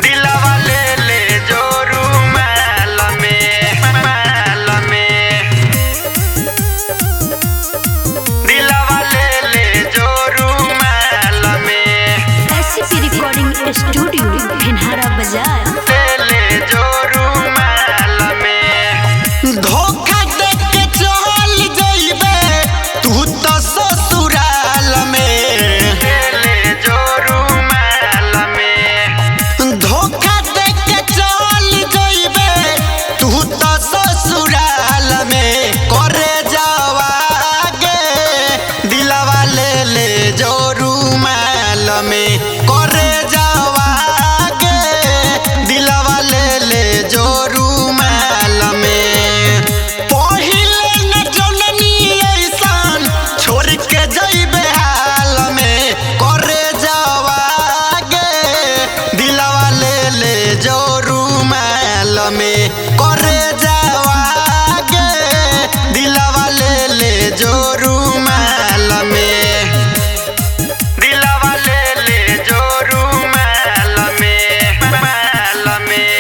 दिलवा ले ले जो रूमाल में, माल में। दिलवा ले ले जो रूमाल में। एससीपी रिकॉर्डिंग स्टूडियो भिनहारा बाजार। ले ले जो रूमाल में। धोखा दे के चल जइबे तू तो ससुराल में। ले ले जो रूमाल में। धोखा दे के चल जइबे तू तो ससुराल में। करे जावागे दिलवा ले ले जो रूमाल में। करे जावागे दिलवा ले ले जो रूमाल में। पहिले न जननी ऐसान छोड़ के जइबे हाल में। करे जावागे दिलवा ले ले जो रूमाल में। करे जावागे दिलवा ले ले जो रूमाल में। दिलवा ले ले जो रूमाल में, माल में।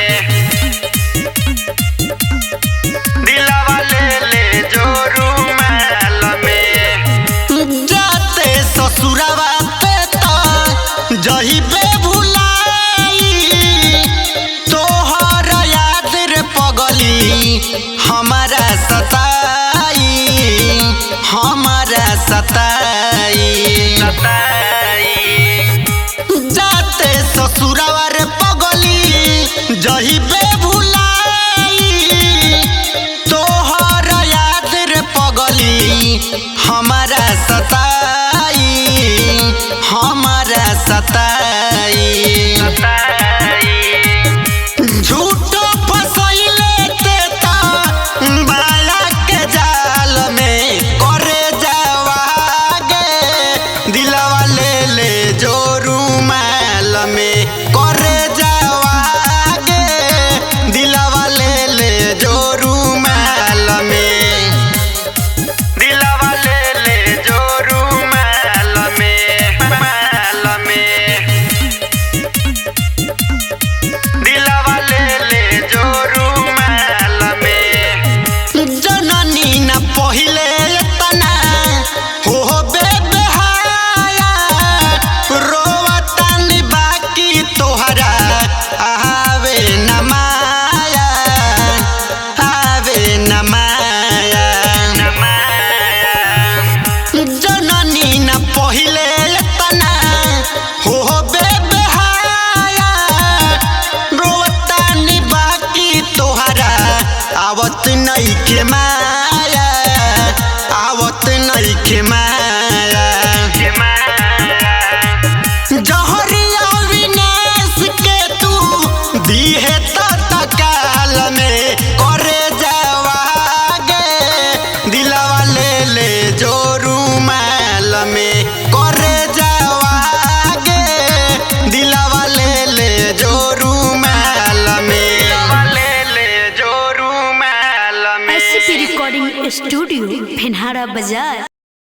दिलवा ले ले जो रूमाल में। जाते ससुरवा पे तो जहिबे भुलाई। तोहर याद रे पगली हमारा सताई, हमारा सताई। जाते ससुरवा रे पगली जहिबे भुलाई। तोहर याद रे पगली हमारा सताई, हमारा सताई। झूठो फसैले ते ता बाला के जाल में। करे जावागे दिलवा ले ले जो रूमाल में। करे जावागे दिलवा ले ले जो रूमाल में। दिलवा ले ले जो रूमाल में, माल में। दिलवा ले ले जो रूमाल में। जननी न पहिले तना हो बेबहाया। रोवतानी बाकी तोहरा आवे न माया, आवे न माया। जननी न पहिले तना हो बेबहाया। रोवतानी बाकी तोहरा आवत नइखे माया, आवत नइखे माया। जहरिया विनाश के तू दीहे तत्काल में। करे जावागे दिलवा ले ले जो रूमाल में। करे जावागे दिलवा ले ले जो रूमाल में। ले ले जो रूमाल में। एससीपी रिकॉर्डिंग स्टूडियो भिनहारा बाजार।